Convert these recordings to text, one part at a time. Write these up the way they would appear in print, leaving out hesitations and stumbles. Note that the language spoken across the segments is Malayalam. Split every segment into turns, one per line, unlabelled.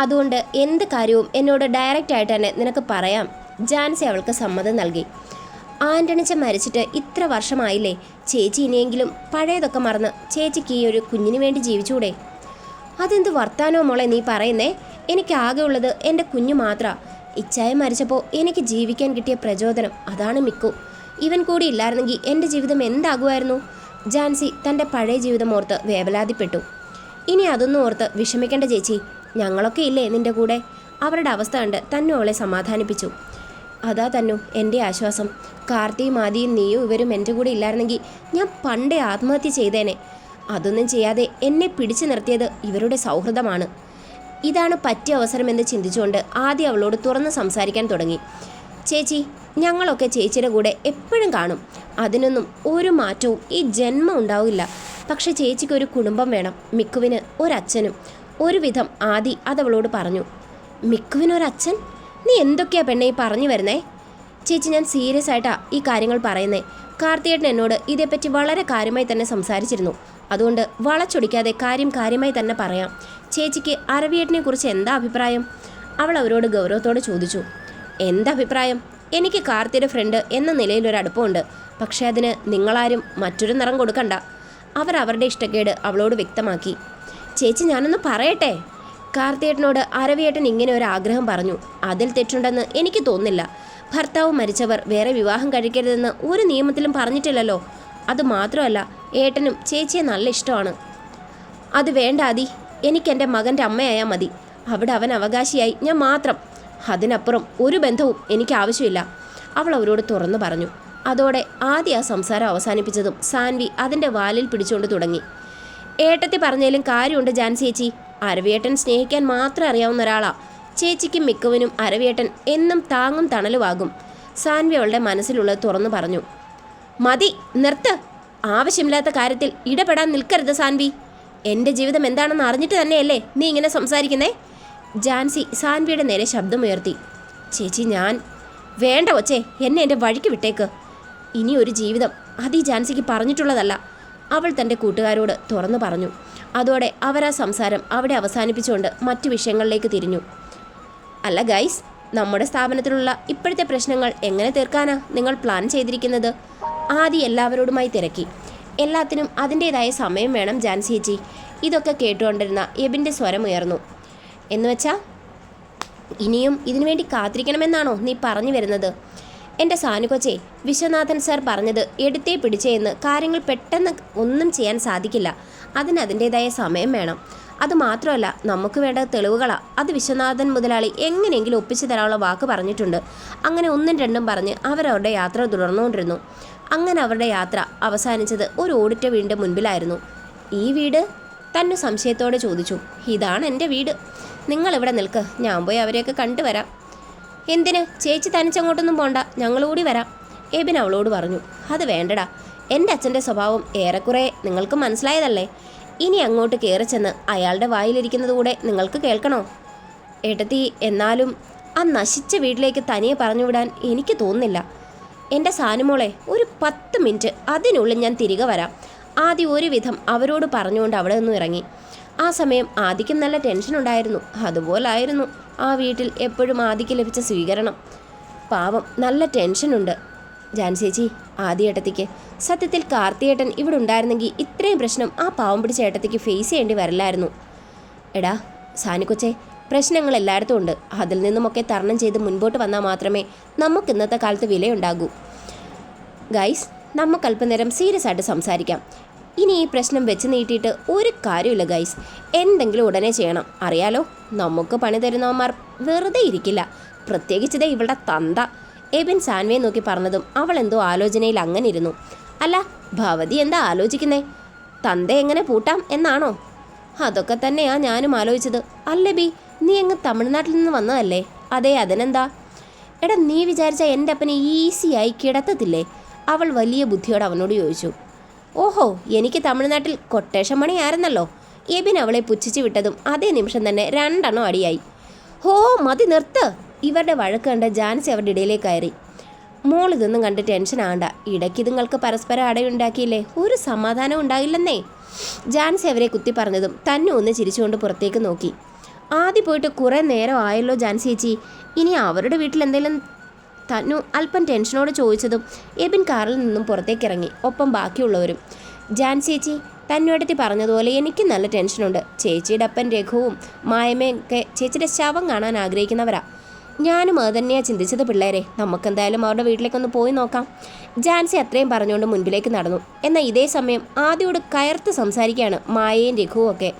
അതുകൊണ്ട് എന്ത് കാര്യവും എന്നോട് ഡയറക്റ്റായിട്ട് തന്നെ നിനക്ക് പറയാം. ജാൻസി അവൾക്ക് സമ്മതം നൽകി. ആൻ്റണിച്ച മരിച്ചിട്ട് ഇത്ര വർഷമായില്ലേ, ചേച്ചി ഇനിയെങ്കിലും പഴയതൊക്കെ മറന്ന് ചേച്ചിക്ക് ഈ ഒരു കുഞ്ഞിന് വേണ്ടി ജീവിച്ചൂടെ? അതെന്ത് വർത്താനോ മോളെ നീ പറയുന്നേ? എനിക്കാകെ ഉള്ളത് എൻ്റെ കുഞ്ഞു മാത്രമാണ്. ഇച്ചായ മരിച്ചപ്പോൾ എനിക്ക് ജീവിക്കാൻ കിട്ടിയ പ്രചോദനം അതാണ് മിക്കു. ഇവൻ കൂടി ഇല്ലായിരുന്നെങ്കിൽ എൻ്റെ ജീവിതം എന്താകുമായിരുന്നു? ജാൻസി തൻ്റെ പഴയ ജീവിതം ഓർത്ത് വേവലാതിപ്പെട്ടു. ഇനി അതൊന്നും ഓർത്ത് വിഷമിക്കേണ്ട ചേച്ചി, ഞങ്ങളൊക്കെ ഇല്ലേ നിൻ്റെ കൂടെ. അവരുടെ അവസ്ഥ കണ്ട് തന്നെ അവളെ സമാധാനിപ്പിച്ചു. അതാ തന്നു എൻ്റെ ആശ്വാസം. കാർത്തിയും ആദിയും നീയും ഇവരും എൻ്റെ കൂടെ ഇല്ലായിരുന്നെങ്കിൽ ഞാൻ പണ്ടേ ആത്മഹത്യ ചെയ്തേനെ. അതൊന്നും ചെയ്യാതെ എന്നെ പിടിച്ചു നിർത്തിയത് ഇവരുടെ സൗഹൃദമാണ്. ഇതാണ് പറ്റിയ അവസരമെന്ന് ചിന്തിച്ചുകൊണ്ട് ആദ്യം അവളോട് തുറന്ന് സംസാരിക്കാൻ തുടങ്ങി. ചേച്ചി, ഞങ്ങളൊക്കെ ചേച്ചിയുടെ കൂടെ എപ്പോഴും കാണും. അതിനൊന്നും ഒരു മാറ്റവും ഈ ജന്മം ഉണ്ടാവില്ല. പക്ഷെ ചേച്ചിക്കൊരു കുടുംബം വേണം, മിക്കുവിന് ഒരച്ഛനും. ഒരുവിധം ആദി അതവളോട് പറഞ്ഞു. മിക്കുവിനൊരച്ഛൻ? നീ എന്തൊക്കെയാ പെണ്ണെ ഈ പറഞ്ഞു വരുന്നേ? ചേച്ചി, ഞാൻ സീരിയസ് ആയിട്ടാ ഈ കാര്യങ്ങൾ പറയുന്നേ. കാർത്തിയേട്ടൻ എന്നോട് ഇതേപ്പറ്റി വളരെ കാര്യമായി തന്നെ സംസാരിച്ചിരുന്നു. അതുകൊണ്ട് വളച്ചൊടിക്കാതെ കാര്യമായി തന്നെ പറയാം. ചേച്ചിക്ക് അരവിയേട്ടനെ കുറിച്ച് എന്താ അഭിപ്രായം? അവൾ അവരോട് ഗൗരവത്തോടെ ചോദിച്ചു. എന്തഭിപ്രായം? എനിക്ക് കാർത്തിയുടെ ഫ്രണ്ട് എന്ന നിലയിലൊരടുപ്പമുണ്ട്. പക്ഷേ അതിന് നിങ്ങളാരും മറ്റൊരു നിറം കൊടുക്കണ്ട. അവരുടെ ഇഷ്ടക്കേട് അവളോട് വ്യക്തമാക്കി. ചേച്ചി, ഞാനൊന്ന് പറയട്ടെ. കാർത്തിയേട്ടനോട് അരവിയേട്ടൻ ഇങ്ങനെ ഒരു ആഗ്രഹം പറഞ്ഞു. അതിൽ തെറ്റുണ്ടെന്ന് എനിക്ക് തോന്നുന്നില്ല. ഭർത്താവ് മരിച്ചവർ വേറെ വിവാഹം കഴിക്കരുതെന്ന് ഒരു നിയമത്തിലും പറഞ്ഞിട്ടില്ലല്ലോ. അതുമാത്രമല്ല, ഏട്ടനും ചേച്ചിയെ നല്ല ഇഷ്ടമാണ്. അത് വേണ്ട ആദി, എനിക്കെൻ്റെ മകൻ്റെ അമ്മയായാൽ മതി. അവിടെ അവൻ അവകാശിയായി ഞാൻ മാത്രം. അതിനപ്പുറം ഒരു ബന്ധവും എനിക്ക് ആവശ്യമില്ല, അവൾ അവരോട് തുറന്നു പറഞ്ഞു. അതോടെ ആദ്യ ആ സംസാരം അവസാനിപ്പിച്ചതും സാൻവി അതിൻ്റെ വാലിൽ പിടിച്ചുകൊണ്ട് തുടങ്ങി. ഏട്ടത്തി പറഞ്ഞാലും കാര്യമുണ്ട് ജാൻസി ചേച്ചി. അരവിയേട്ടൻ സ്നേഹിക്കാൻ മാത്രം അറിയാവുന്ന ഒരാളാ. ചേച്ചിക്കും മിക്കവനും അരവിയേട്ടൻ എന്നും താങ്ങും തണലുമാകും. സാൻവി അവളുടെ മനസ്സിലുള്ളത് തുറന്നു പറഞ്ഞു. മതി, നിർത്ത്. ആവശ്യമില്ലാത്ത കാര്യത്തിൽ ഇടപെടാൻ നിൽക്കരുത് സാൻവി. എൻ്റെ ജീവിതം എന്താണെന്ന് അറിഞ്ഞിട്ട് തന്നെയല്ലേ നീ ഇങ്ങനെ സംസാരിക്കുന്നേ? ജാൻസി സാൻവിയുടെ നേരെ ശബ്ദമുയർത്തി. ചേച്ചി, ഞാൻ വേണ്ട കൊച്ചേ, എന്നെ എൻ്റെ വഴിക്ക് വിട്ടേക്ക്. ഇനി ഒരു ജീവിതം അത് ഈ ജാൻസിക്ക് പറഞ്ഞിട്ടുള്ളതല്ല, അവൾ തൻ്റെ കൂട്ടുകാരോട് തുറന്നു പറഞ്ഞു. അതോടെ അവരാ സംസാരം അവിടെ അവസാനിപ്പിച്ചുകൊണ്ട് മറ്റു വിഷയങ്ങളിലേക്ക് തിരിഞ്ഞു. അല്ല ഗൈസ്, നമ്മുടെ സ്ഥാപനത്തിലുള്ള ഇപ്പോഴത്തെ പ്രശ്നങ്ങൾ എങ്ങനെ തീർക്കാനാ നിങ്ങൾ പ്ലാൻ ചെയ്തിരിക്കുന്നത്? ആദ്യം എല്ലാവരോടുമായി തിരക്കി. എല്ലാത്തിനും അതിൻ്റേതായ സമയം വേണം ജാൻസി ചേച്ചി. ഇതൊക്കെ കേട്ടുകൊണ്ടിരുന്ന എബിൻ്റെ സ്വരം ഉയർന്നു. എന്നുവെച്ചാൽ ഇനിയും ഇതിനുവേണ്ടി കാത്തിരിക്കണമെന്നാണോ നീ പറഞ്ഞു വരുന്നത്? എൻ്റെ സാനുകൊച്ചേ, വിശ്വനാഥൻ സാർ പറഞ്ഞത് എടുത്തേ പിടിച്ചേ എന്ന്. കാര്യങ്ങൾ പെട്ടെന്ന് ഒന്നും ചെയ്യാൻ സാധിക്കില്ല. അതിൻ്റേതായ സമയം വേണം. അതുമാത്രമല്ല, നമുക്ക് വേണ്ട തെളിവുകളാണ്. അത് വിശ്വനാഥൻ മുതലാളി എങ്ങനെയെങ്കിലും ഒപ്പിച്ചു തരാനുള്ള വാക്ക് പറഞ്ഞിട്ടുണ്ട്. അങ്ങനെ ഒന്നും രണ്ടും പറഞ്ഞ് അവരവരുടെ യാത്ര തുടർന്നുകൊണ്ടിരുന്നു. അങ്ങനെ അവരുടെ യാത്ര അവസാനിച്ചത് ഒരു ഓഡിറ്റർ വീടിൻ്റെ മുൻപിലായിരുന്നു. ഈ വീട്? തന്നെ സംശയത്തോടെ ചോദിച്ചു. ഇതാണ് എൻ്റെ വീട്. നിങ്ങളിവിടെ നിൽക്ക്, ഞാൻ പോയി അവരെയൊക്കെ കണ്ടുവരാം. എന്തിന്? ചേച്ചി തനിച്ചങ്ങോട്ടൊന്നും പോണ്ട, ഞങ്ങളൂടി വരാം, എബിൻ അവളോട് പറഞ്ഞു. അത് വേണ്ടടാ, എൻ്റെ അച്ഛൻ്റെ സ്വഭാവം ഏറെക്കുറെ നിങ്ങൾക്ക് മനസ്സിലായതല്ലേ. ഇനി അങ്ങോട്ട് കയറി ചെന്ന് അയാളുടെ വായിലിരിക്കുന്നത് കൂടെ നിങ്ങൾക്ക് കേൾക്കണോ? ഏട്ടത്തി, എന്നാലും ആ നശിച്ച വീട്ടിലേക്ക് തനിയെ പറഞ്ഞുവിടാൻ എനിക്ക് തോന്നുന്നില്ല. എൻ്റെ സാനുമോളെ, ഒരു 10 മിനിറ്റ്, അതിനുള്ളിൽ ഞാൻ തിരികെ വരാം. ആദ്യം ഒരുവിധം അവരോട് പറഞ്ഞുകൊണ്ട് അവിടെ നിന്നും ഇറങ്ങി. ആ സമയം ആദിക്കും നല്ല ടെൻഷൻ ഉണ്ടായിരുന്നു. അതുപോലായിരുന്നു ആ വീട്ടിൽ എപ്പോഴും ആദിക്ക് ലഭിച്ച സ്വീകരണം. പാവം, നല്ല ടെൻഷനുണ്ട് ജാൻസേച്ചി ആദിയേട്ടത്തിക്ക്. സത്യത്തിൽ കാർത്തിയേട്ടൻ ഇവിടെ ഉണ്ടായിരുന്നെങ്കിൽ ഇത്രയും പ്രശ്നം ആ പാവം പിടിച്ച ഏട്ടത്തിക്ക് ഫേസ് ചെയ്യേണ്ടി വരില്ലായിരുന്നു. എടാ സാനിക്കൊച്ചേ, പ്രശ്നങ്ങൾ എല്ലായിടത്തും ഉണ്ട്. അതിൽ നിന്നുമൊക്കെ തരണം ചെയ്ത് മുൻപോട്ട് വന്നാൽ മാത്രമേ നമുക്ക് ഇന്നത്തെ കാലത്ത് വിലയുണ്ടാകൂ. ഗൈസ്, നമുക്ക് അല്പനേരം സീരിയസ് ആയിട്ട് സംസാരിക്കാം. ഇനി ഈ പ്രശ്നം വെച്ച് നീട്ടിയിട്ട് ഒരു കാര്യമില്ല ഗൈസ്. എന്തെങ്കിലും ഉടനെ ചെയ്യണം. അറിയാലോ, നമുക്ക് പണി തരുന്നവന്മാർ വെറുതെ ഇരിക്കില്ല. പ്രത്യേകിച്ചതേ ഇവളുടെ തന്ത. എബിൻ സാൻവയെ നോക്കി പറഞ്ഞതും അവൾ എന്തോ ആലോചനയിൽ അങ്ങനെ ഇരുന്നു. അല്ല ഭവതി, എന്താ ആലോചിക്കുന്നേ? തന്ത എങ്ങനെ പൂട്ടാം എന്നാണോ? അതൊക്കെ തന്നെയാ ഞാനും ആലോചിച്ചത്. അല്ലേ ബി, നീ അങ്ങ് തമിഴ്നാട്ടിൽ നിന്ന് വന്നതല്ലേ? അതെ, അതിനെന്താ? എടാ, നീ വിചാരിച്ച എൻ്റെ അപ്പനെ ഈസിയായി കിടത്തത്തില്ലേ? അവൾ വലിയ ബുദ്ധിയോട് അവനോട് ചോദിച്ചു. ഓഹോ, എനിക്ക് തമിഴ്നാട്ടിൽ കൊട്ടേഷൻ പണിയായിരുന്നല്ലോ. എബിൻ അവളെ പുച്ഛിച്ചു വിട്ടതും അതേ നിമിഷം തന്നെ 2 എണ്ണം അടിയായി. ഹോ, മതി, നിർത്ത്. ഇവരുടെ വഴക്ക് കണ്ട് ജാൻസി അവരുടെ ഇടയിലേക്ക് കയറി. മോൾ ഇതൊന്നും കണ്ട് ടെൻഷൻ ആകണ്ട. ഇടയ്ക്ക് ഇതുങ്ങൾക്ക് പരസ്പരം അടയുണ്ടാക്കിയില്ലേ ഒരു സമാധാനം ഉണ്ടാകില്ലെന്നേ. ജാൻസി അവരെ കുത്തി പറഞ്ഞതും തന്നെ ഒന്ന് ചിരിച്ചുകൊണ്ട് പുറത്തേക്ക് നോക്കി. ആദ്യം പോയിട്ട് കുറേ നേരം ആയല്ലോ ജാൻസി ചേച്ചി, ഇനി അവരുടെ വീട്ടിൽ എന്തെങ്കിലും തന്നു അല്പം ടെൻഷനോട് ചോദിച്ചതും എബിൻ കാറിൽ നിന്നും പുറത്തേക്കിറങ്ങി. ഒപ്പം ബാക്കിയുള്ളവരും. ജാൻസി ചേച്ചി, തന്നോടത്തി പറഞ്ഞതുപോലെ എനിക്ക് നല്ല ടെൻഷനുണ്ട്. ചേച്ചിയുടെ അപ്പൻ രഘുവും മായമയൊക്കെ ചേച്ചിയുടെ ശവം കാണാൻ ആഗ്രഹിക്കുന്നവരാ. ഞാനും അത് തന്നെയാണ് ചിന്തിച്ചത് പിള്ളേരെ. നമുക്കെന്തായാലും അവരുടെ വീട്ടിലേക്കൊന്ന് പോയി നോക്കാം. ജാൻസി അത്രയും പറഞ്ഞുകൊണ്ട് മുൻപിലേക്ക് നടന്നു. എന്നാൽ ഇതേ സമയം ആദ്യോട് കയർത്ത് സംസാരിക്കുകയാണ് മായയും രഘുവും ഒക്കെ.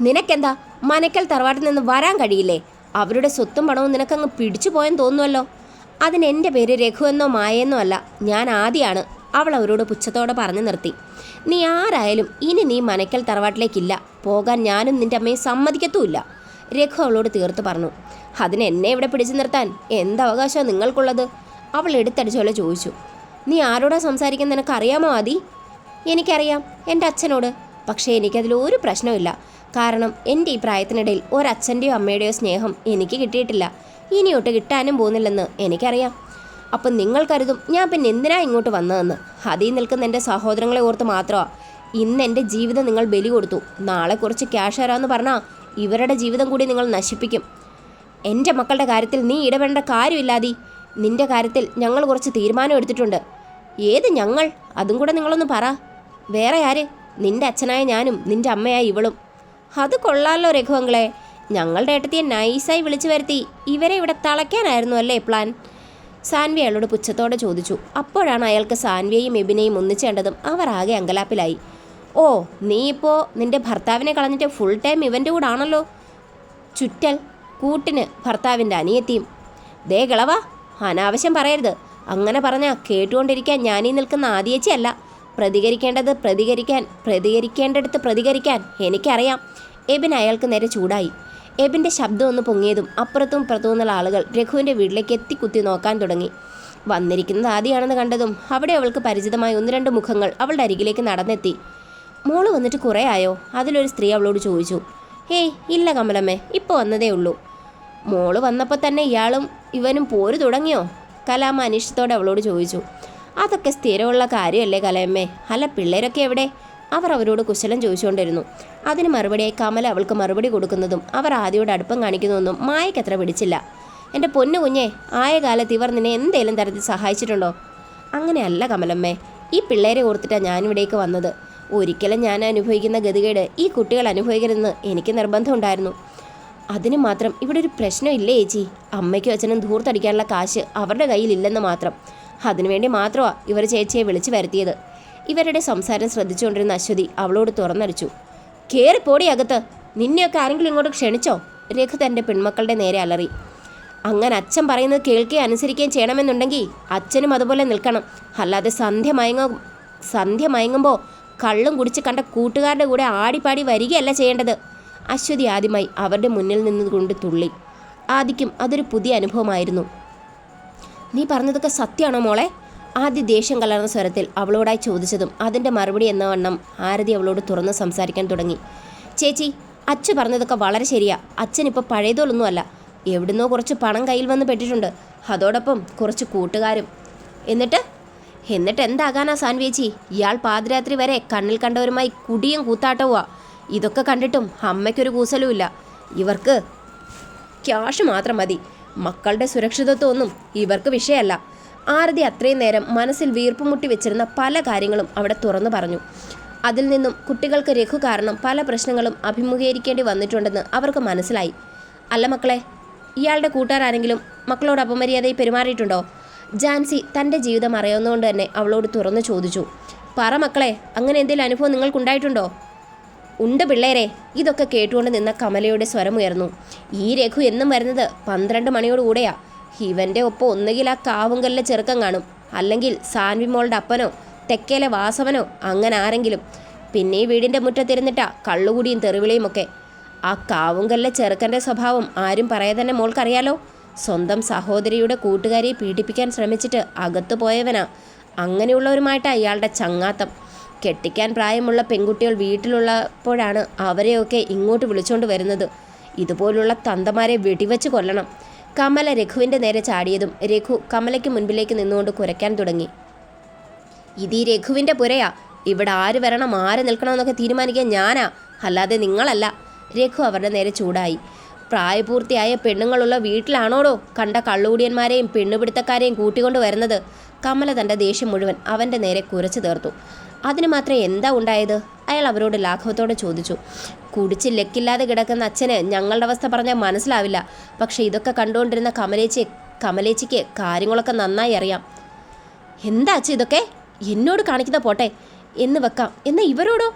നിനക്കെന്താ മനക്കൽ തറവാട്ടിൽ നിന്ന് വരാൻ കഴിയില്ലേ? അവരുടെ സ്വത്തും പണവും നിനക്കങ്ങ് പിടിച്ചു പോയെന്ന് തോന്നുമല്ലോ. അതിന് എൻ്റെ പേര് രഘു എന്നോ മായെന്നോ അല്ല, ഞാൻ ആദ്യമാണ്. അവൾ അവരോട് പുച്ഛത്തോടെ പറഞ്ഞു നിർത്തി. നീ ആരായാലും ഇനി നീ മനക്കൽ തറവാട്ടിലേക്കില്ല. പോകാൻ ഞാനും നിൻ്റെ അമ്മയും സമ്മതിക്കത്തുമില്ല. രഘു അവളോട് തീർത്ത് പറഞ്ഞു. അതിന് എന്നെ ഇവിടെ പിടിച്ചു നിർത്താൻ എന്തവകാശമാണ് നിങ്ങൾക്കുള്ളത്? അവൾ എടുത്തടിച്ചോലെ ചോദിച്ചു. നീ ആരോടാ സംസാരിക്കുന്നത് നിനക്കറിയാമോ ആദി? എനിക്കറിയാം, എൻ്റെ അച്ഛനോട്. പക്ഷേ എനിക്കതിലൊരു പ്രശ്നമില്ല. കാരണം എൻ്റെ ഈ പ്രായത്തിനിടയിൽ ഒരച്ഛൻ്റെയോ അമ്മയുടെയോ സ്നേഹം എനിക്ക് കിട്ടിയിട്ടില്ല, ഇനിയോട്ട് കിട്ടാനും പോകുന്നില്ലെന്ന് എനിക്കറിയാം. അപ്പം നിങ്ങൾ കരുതും ഞാൻ പിന്നെ എന്തിനാ ഇങ്ങോട്ട് വന്നതെന്ന്. അതിൽ നിൽക്കുന്ന എൻ്റെ സഹോദരങ്ങളെ ഓർത്ത് മാത്രമാണ്. ഇന്ന് എൻ്റെ ജീവിതം നിങ്ങൾ ബലി കൊടുത്തു. നാളെ കുറച്ച് ക്യാഷ് തരാമെന്ന് പറഞ്ഞാൽ ഇവരുടെ ജീവിതം കൂടി നിങ്ങൾ നശിപ്പിക്കും. എൻ്റെ മക്കളുടെ കാര്യത്തിൽ നീ ഇടപെടേണ്ട കാര്യമില്ലാതി. നിൻ്റെ കാര്യത്തിൽ ഞങ്ങൾ കുറച്ച് തീരുമാനം എടുത്തിട്ടുണ്ട്. ഏത് ഞങ്ങൾ? അതും കൂടെ നിങ്ങളൊന്ന് പറ. വേറെ ആര്? നിൻ്റെ അച്ഛനായ ഞാനും നിൻ്റെ അമ്മയായ ഇവളും. അത് കൊള്ളാമല്ലോ രഘുവങ്ങളെ. ഞങ്ങളുടെ ഏട്ടത്തിയെ നൈസായി വിളിച്ചു വരുത്തി ഇവരെ ഇവിടെ തളയ്ക്കാനായിരുന്നു അല്ലേ പ്ലാൻ? സാൻവി അയാളോട് പുച്ഛത്തോടെ ചോദിച്ചു. അപ്പോഴാണ് അയാൾക്ക് സാൻവിയെയും എബിനെയും ഒന്നിച്ചേണ്ടതും അവർ ആകെ അങ്കലാപ്പിലായി. ഓ, നീ ഇപ്പോൾ നിൻ്റെ ഭർത്താവിനെ കളഞ്ഞിട്ട് ഫുൾ ടൈം ഇവൻ്റെ കൂടെ ആണല്ലോ ചുറ്റൽ. കൂട്ടിന് ഭർത്താവിൻ്റെ അനിയത്തിയും. ദേ കിളവാ, അനാവശ്യം പറയരുത്. അങ്ങനെ പറഞ്ഞാൽ കേട്ടുകൊണ്ടിരിക്കാൻ ഞാനീ നിൽക്കുന്ന ആദിയേച്ചിയല്ല. പ്രതികരിക്കേണ്ടടുത്ത് പ്രതികരിക്കാൻ എനിക്കറിയാം. എബിൻ അയാൾക്ക് നേരെ ചൂടായി. എബിൻ്റെ ശബ്ദം ഒന്ന് പൊങ്ങിയതും അപ്പുറത്തും ഇപ്പുറത്തും നിന്നുള്ള ആളുകൾ രഘുവിൻ്റെ വീട്ടിലേക്ക് എത്തിക്കുത്തി നോക്കാൻ തുടങ്ങി. വന്നിരിക്കുന്നത് ആദിയാണെന്ന് കണ്ടതും അവിടെ അവൾക്ക് പരിചിതമായ 1-2 മുഖങ്ങൾ അവളുടെ അരികിലേക്ക് നടന്നെത്തി. മോള് വന്നിട്ട് കുറേ ആയോ? അതിലൊരു സ്ത്രീ അവളോട് ചോദിച്ചു. ഹേയ്, ഇല്ല കമലമ്മേ, ഇപ്പോൾ വന്നതേ ഉള്ളൂ. മോള് വന്നപ്പോൾ തന്നെ ഇയാളും ഇവനും പോര് തുടങ്ങിയോ? കലാമ്മ അനിഷ്ടത്തോടെ അവളോട് ചോദിച്ചു. അതൊക്കെ സ്ഥിരമുള്ള കാര്യമല്ലേ കലയമ്മേ. അല്ല, പിള്ളേരൊക്കെ എവിടെ? അവർ അവരോട് കുശലം ചോദിച്ചുകൊണ്ടിരുന്നു. അതിന് മറുപടിയായി കമല അവൾക്ക് മറുപടി കൊടുക്കുന്നതും അവർ ആദ്യയോട് അടുപ്പം കാണിക്കുന്നതൊന്നും മായയ്ക്കത്ര പിടിച്ചില്ല. എൻ്റെ പൊന്നു കുഞ്ഞെ, ആയ കാലത്ത് ഇവർ നിന്നെ എന്തേലും തരത്തിൽ സഹായിച്ചിട്ടുണ്ടോ? അങ്ങനെയല്ല കമലമ്മേ, ഈ പിള്ളേരെ ഓർത്തിട്ടാണ് ഞാനിവിടേക്ക് വന്നത്. ഒരിക്കലും ഞാൻ അനുഭവിക്കുന്ന ഗതികേട് ഈ കുട്ടികൾ അനുഭവിക്കരുതെന്ന് എനിക്ക് നിർബന്ധമുണ്ടായിരുന്നു. അതിന് മാത്രം ഇവിടെ ഒരു പ്രശ്നമില്ലേ ചേച്ചി? അമ്മയ്ക്കും അച്ഛനും ധൂർത്തടിക്കാനുള്ള കാശ് അവരുടെ കയ്യിലില്ലെന്ന് മാത്രം. അതിനുവേണ്ടി മാത്രമാണ് ഇവർ ചേച്ചിയെ വിളിച്ചു വരുത്തിയത്. ഇവരുടെ സംസാരം ശ്രദ്ധിച്ചുകൊണ്ടിരുന്ന അശ്വതി അവളോട് തുറന്നടിച്ചു. കയറിപ്പോടി അകത്ത്. നിന്നെയൊക്കെ ആരെങ്കിലും ഇങ്ങോട്ട് ക്ഷണിച്ചോ? രഘു തൻ്റെ പെൺമക്കളുടെ നേരെ അലറി. അങ്ങനെ അച്ഛൻ പറയുന്നത് കേൾക്കുകയും അനുസരിക്കുകയും ചെയ്യണമെന്നുണ്ടെങ്കിൽ അച്ഛനും അതുപോലെ നിൽക്കണം. അല്ലാതെ സന്ധ്യ മയങ്ങുമ്പോൾ കള്ളും കുടിച്ച് കണ്ട കൂട്ടുകാരുടെ കൂടെ ആടിപ്പാടി വരികയല്ല ചെയ്യേണ്ടത്. അശ്വതി ആദ്യമായി അവരുടെ മുന്നിൽ നിന്നുകൊണ്ട് തുള്ളി. ആദിക്കും അതൊരു പുതിയ അനുഭവമായിരുന്നു. നീ പറഞ്ഞതൊക്കെ സത്യമാണോ മോളെ? ആദ്യ ദേഷ്യം കലർന്ന സ്വരത്തിൽ അവളോടായി ചോദിച്ചതും അതിൻ്റെ മറുപടി എന്ന വണ്ണം ആരതി അവളോട് തുറന്ന് സംസാരിക്കാൻ തുടങ്ങി. ചേച്ചി, അച്ഛൻ പറഞ്ഞതൊക്കെ വളരെ ശരിയാ. അച്ഛനിപ്പോൾ പഴയതോലൊന്നുമല്ല. എവിടുന്നോ കുറച്ച് പണം കയ്യിൽ വന്ന് പെട്ടിട്ടുണ്ട്. അതോടൊപ്പം കുറച്ച് കൂട്ടുകാരും. എന്നിട്ട് എന്താകാനാ സാൻവേച്ചി? ഇയാൾ പാതിരാത്രി വരെ കണ്ണിൽ കണ്ടവരുമായി കുടിയും കൂത്താട്ടവുമാ. ഇതൊക്കെ കണ്ടിട്ടും അമ്മയ്ക്കൊരു കൂസലുമില്ല. ഇവർക്ക് ക്യാഷ് മാത്രം മതി. മക്കളുടെ സുരക്ഷിതത്വമൊന്നും ഇവർക്ക് വിഷയമല്ല. ആരതി അത്രയും നേരം മനസ്സിൽ വീർപ്പുമുട്ടി വെച്ചിരുന്ന പല കാര്യങ്ങളും അവിടെ തുറന്നു പറഞ്ഞു. അതിൽ നിന്നും കുട്ടികൾക്ക് രഘു കാരണം പല പ്രശ്നങ്ങളും അഭിമുഖീകരിക്കേണ്ടി വന്നിട്ടുണ്ടെന്ന് അവർക്ക് മനസ്സിലായി. അല്ല മക്കളെ, ഇയാളുടെ കൂട്ടുകാരാരെങ്കിലും മക്കളോട് അപമര്യാദയായി പെരുമാറിയിട്ടുണ്ടോ? ജാൻസി തൻ്റെ ജീവിതം അറിയാവുന്നതുകൊണ്ട് തന്നെ അവളോട് തുറന്നു ചോദിച്ചു. പറ മക്കളെ, അങ്ങനെ എന്തെങ്കിലും അനുഭവം നിങ്ങൾക്കുണ്ടായിട്ടുണ്ടോ? ഉണ്ട് പിള്ളേരെ. ഇതൊക്കെ കേട്ടുകൊണ്ട് നിന്ന കമലയുടെ സ്വരമുയർന്നു. ഈ രഘു എന്നും വരുന്നത് 12 മണിയോടുകൂടെയാ. ഇവൻ്റെ ഒപ്പം ഒന്നുകിൽ ആ കാവുങ്കല്ലിലെ ചെറുക്കം കാണും, അല്ലെങ്കിൽ സാൻവി മോളുടെ അപ്പനോ തെക്കേലെ വാസവനോ അങ്ങനെ ആരെങ്കിലും. പിന്നെ ഈ വീടിൻ്റെ മുറ്റത്തിരുന്നിട്ടാ കള്ളുകുടിയും തെറിവിളിയും ഒക്കെ. ആ കാവുങ്കല്ലിലെ ചെറുക്കൻ്റെ സ്വഭാവം ആരും പറയാതെ തന്നെ മോൾക്കറിയാലോ. സ്വന്തം സഹോദരിയുടെ കൂട്ടുകാരിയെ പീഡിപ്പിക്കാൻ ശ്രമിച്ചിട്ട് അകത്തു പോയവനാ. അങ്ങനെയുള്ളവരുമായിട്ടാണ് ഇയാളുടെ ചങ്ങാത്തം. കെട്ടിക്കാൻ പ്രായമുള്ള പെൺകുട്ടികൾ വീട്ടിലുള്ളപ്പോഴാണ് അവരെയൊക്കെ ഇങ്ങോട്ട് വിളിച്ചുകൊണ്ട് വരുന്നത്. ഇതുപോലുള്ള തന്തമാരെ വെടിവെച്ച് കൊല്ലണം. കമല രഘുവിൻ്റെ നേരെ ചാടിയതും രഘു കമലയ്ക്ക് മുൻപിലേക്ക് നിന്നുകൊണ്ട് കുരയ്ക്കാൻ തുടങ്ങി. ഇത് ഈ രഘുവിൻ്റെ പുരയാ. ഇവിടെ ആര് വരണം ആര് നിൽക്കണമെന്നൊക്കെ തീരുമാനിക്കാൻ ഞാനാ, അല്ലാതെ നിങ്ങളല്ല. രഘു അവരുടെ നേരെ ചൂടായി. പ്രായപൂർത്തിയായ പെണ്ണുങ്ങളുള്ള വീട്ടിലാണോടോ കണ്ട കള്ളുകൂടിയന്മാരെയും പെണ്ണുപിടുത്തക്കാരെയും കൂട്ടിക്കൊണ്ട് വരുന്നത്? കമല തൻ്റെ ദേഷ്യം മുഴുവൻ അവൻ്റെ നേരെ കുരച്ചു തീർത്തു. അതിന് മാത്രം എന്താ ഉണ്ടായത്? അയാൾ അവരോട് ലാഘവത്തോടെ ചോദിച്ചു. കുടിച്ച് ലക്കില്ലാതെ കിടക്കുന്ന അച്ഛന് ഞങ്ങളുടെ അവസ്ഥ പറഞ്ഞാൽ മനസ്സിലാവില്ല. പക്ഷെ ഇതൊക്കെ കണ്ടുകൊണ്ടിരുന്ന കമലേച്ചിക്ക് കാര്യങ്ങളൊക്കെ നന്നായി അറിയാം. എന്താ അച്ഛ ഇതൊക്കെ? എന്നോട് കാണിക്കുന്ന പോട്ടെ എന്ന് വെക്കാം, എന്നാൽ ഇവരോടോ?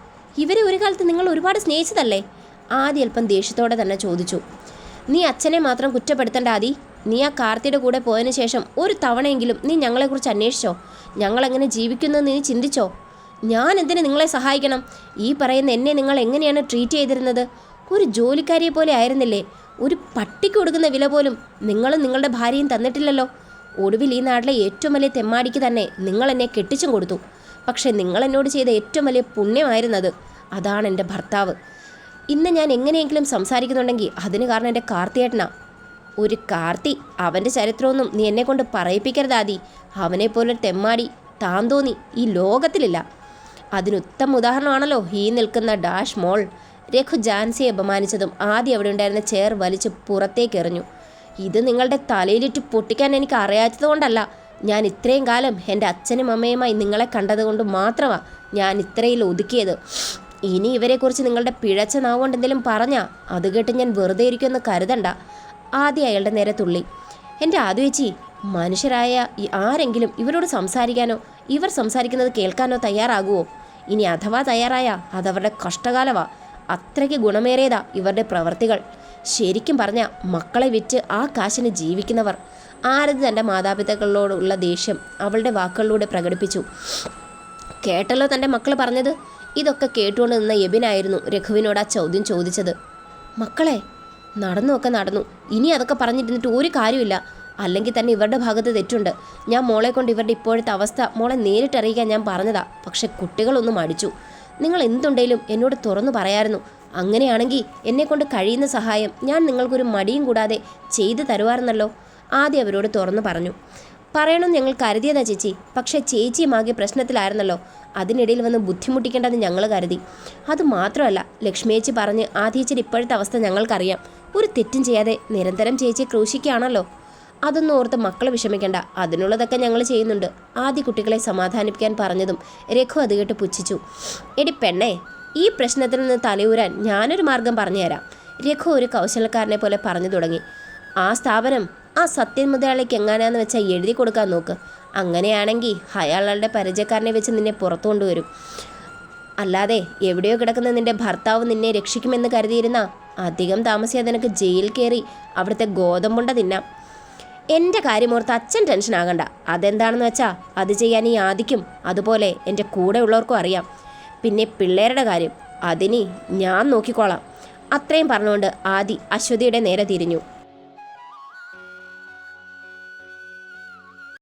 ഇവരെ ഒരു കാലത്ത് നിങ്ങൾ ഒരുപാട് സ്നേഹിച്ചതല്ലേ? ആദി അല്പം ദേഷ്യത്തോടെ തന്നെ ചോദിച്ചു. നീ അച്ഛനെ മാത്രം കുറ്റപ്പെടുത്തേണ്ട ആദി. നീ ആ കാർത്തിയുടെ കൂടെ പോയതിനു ശേഷം ഒരു തവണയെങ്കിലും നീ ഞങ്ങളെക്കുറിച്ച് അന്വേഷിച്ചോ? ഞങ്ങളെങ്ങനെ ജീവിക്കുന്നെന്ന് നീ ചിന്തിച്ചോ? ഞാൻ എന്തിനു നിങ്ങളെ സഹായിക്കണം? ഈ പറയുന്ന എന്നെ നിങ്ങൾ എങ്ങനെയാണ് ട്രീറ്റ് ചെയ്തിരുന്നത്? ഒരു ജോലിക്കാരിയെ പോലെ ആയിരുന്നില്ലേ? ഒരു പട്ടിക്ക് കൊടുക്കുന്ന വില പോലും നിങ്ങളും നിങ്ങളുടെ ഭാര്യയും തന്നിട്ടില്ലല്ലോ. ഒടുവിൽ ഈ നാട്ടിലെ ഏറ്റവും വലിയ തെമ്മാടിക്ക് തന്നെ നിങ്ങൾ എന്നെ കെട്ടിച്ചും കൊടുത്തു. പക്ഷെ നിങ്ങൾ എന്നോട് ചെയ്ത ഏറ്റവും വലിയ പുണ്യമായിരുന്നത്. അതാണ് എൻ്റെ ഭർത്താവ്. ഇന്ന് ഞാൻ എങ്ങനെയെങ്കിലും സംസാരിക്കുന്നുണ്ടെങ്കിൽ അതിന് കാരണം എൻ്റെ കാർത്തിയേട്ടനാ. ഒരു കാർത്തി, അവൻ്റെ ചരിത്രമൊന്നും നീ എന്നെ കൊണ്ട് പറയിപ്പിക്കരുതാദി. അവനെപ്പോലൊരു തെമ്മാടി താൻ തോന്നി ഈ ലോകത്തിലില്ല. അതിനുത്തമ ഉദാഹരണമാണല്ലോ ഈ നിൽക്കുന്ന ഡാഷ് മോൾ. രഘു ജാൻസിയെ അപമാനിച്ചതും ആദ്യം അവിടെ ഉണ്ടായിരുന്ന ചെയർ വലിച്ച് പുറത്തേക്ക് എറിഞ്ഞു. ഇത് നിങ്ങളുടെ തലയിലിട്ട് പൊട്ടിക്കാൻ എനിക്ക് അറിയാത്തതുകൊണ്ടല്ല. ഞാൻ ഇത്രയും കാലം എൻ്റെ അച്ഛനും അമ്മയുമായി നിങ്ങളെ കണ്ടതുകൊണ്ട് മാത്രമാണ് ഞാൻ ഇത്രയിൽ ഒതുക്കിയത്. ഇനി ഇവരെക്കുറിച്ച് നിങ്ങളുടെ പിഴച്ച നാവുകൊണ്ട് എന്തെങ്കിലും പറഞ്ഞാൽ അത് കേട്ട് ഞാൻ വെറുതെ ഇരിക്കുമെന്ന് കരുതണ്ട. ആദ്യം അയാളുടെ നേരെ തുള്ളി. എൻ്റെ ആദ്യേച്ചി, മനുഷ്യരായ ആരെങ്കിലും ഇവരോട് സംസാരിക്കാനോ ഇവർ സംസാരിക്കുന്നത് കേൾക്കാനോ തയ്യാറാകുമോ? ഇനി അഥവാ തയ്യാറായാ അതവരുടെ കഷ്ടകാലവാ. അത്രയ്ക്ക് ഗുണമേറിയതാ ഇവരുടെ പ്രവർത്തികൾ. ശരിക്കും പറഞ്ഞാൽ മക്കളെ വിറ്റ് ആ കാശിന് ജീവിക്കുന്നവർ. ആരതി തൻ്റെ മാതാപിതാക്കളോടുള്ള ദേഷ്യം അവളുടെ വാക്കുകളിലൂടെ പ്രകടിപ്പിച്ചു. കേട്ടല്ലോ തൻ്റെ മക്കൾ പറഞ്ഞത്. ഇതൊക്കെ കേട്ടുകൊണ്ട് നിന്ന യബിനായിരുന്നു രഘുവിനോട് ആ ചോദ്യം ചോദിച്ചത്. മക്കളെ, നടന്നു. ഇനി അതൊക്കെ പറഞ്ഞിരുന്നിട്ട് ഒരു കാര്യമില്ല. അല്ലെങ്കിൽ തന്നെ ഇവരുടെ ഭാഗത്ത് തെറ്റുണ്ട്. ഞാൻ മോളെ കൊണ്ട് ഇവരുടെ ഇപ്പോഴത്തെ അവസ്ഥ മോളെ നേരിട്ടറിയിക്കാൻ ഞാൻ പറഞ്ഞതാ. പക്ഷെ കുട്ടികളൊന്നും അടിച്ചു. നിങ്ങൾ എന്തുണ്ടെങ്കിലും എന്നോട് തുറന്നു പറയാമായിരുന്നു. അങ്ങനെയാണെങ്കിൽ എന്നെക്കൊണ്ട് കഴിയുന്ന സഹായം ഞാൻ നിങ്ങൾക്കൊരു മടിയും കൂടാതെ ചെയ്തു തരുമായിരുന്നല്ലോ. ആദ്യം അവരോട് തുറന്നു പറഞ്ഞു. പറയണം ഞങ്ങൾ കരുതിയതാ ചേച്ചി. പക്ഷേ ചേച്ചിയും ആകെ പ്രശ്നത്തിലായിരുന്നല്ലോ. അതിനിടയിൽ വന്ന് ബുദ്ധിമുട്ടിക്കേണ്ടത് ഞങ്ങൾ കരുതി. അതുമാത്രമല്ല, ലക്ഷ്മിയേച്ചി പറഞ്ഞ് ആദ്യേച്ചിയുടെ ഇപ്പോഴത്തെ അവസ്ഥ ഞങ്ങൾക്കറിയാം. ഒരു തെറ്റും ചെയ്യാതെ നിരന്തരം ചേച്ചിയെ ക്രൂശിക്കുകയാണല്ലോ. അതൊന്നും ഓർത്ത് മക്കളെ വിഷമിക്കേണ്ട. അതിനുള്ളതൊക്കെ ഞങ്ങൾ ചെയ്യുന്നുണ്ട്. ആദ്യ കുട്ടികളെ സമാധാനിപ്പിക്കാൻ പറഞ്ഞതും രഘു അത് കേട്ട് പുച്ഛിച്ചു. എടി പെണ്ണേ, ഈ പ്രശ്നത്തിൽ നിന്ന് തലയൂരാൻ ഞാനൊരു മാർഗം പറഞ്ഞുതരാം. രഘു ഒരു കൗശലക്കാരനെ പോലെ പറഞ്ഞു തുടങ്ങി. ആ സ്ഥാപനം ആ സത്യൻ മുതലാളിക്ക് എങ്ങാനാന്ന് വെച്ചാൽ എഴുതി കൊടുക്കാൻ നോക്ക്. അങ്ങനെയാണെങ്കിൽ അയാളുടെ പരിചയക്കാരനെ വെച്ച് നിന്നെ പുറത്തു കൊണ്ടുവരും. അല്ലാതെ എവിടെയോ കിടക്കുന്ന നിന്റെ ഭർത്താവ് നിന്നെ രക്ഷിക്കുമെന്ന് കരുതിയിരുന്ന അധികം താമസിയാതെ നിനക്ക് ജയിൽ കയറി അവിടുത്തെ ഗോതമ്പുണ്ട തിന്നാം. എൻ്റെ കാര്യമോർത്ത് അച്ഛൻ ടെൻഷൻ ആകണ്ട. അതെന്താണെന്ന് വെച്ചാൽ അത് ചെയ്യാൻ ഈ ആദിക്കും അതുപോലെ എൻ്റെ കൂടെ ഉള്ളവർക്കും അറിയാം. പിന്നെ പിള്ളേരുടെ കാര്യം അതിനി ഞാൻ നോക്കിക്കോളാം. അത്രയും പറഞ്ഞുകൊണ്ട് ആദി അശ്വതിയുടെ നേരെ തിരിഞ്ഞു.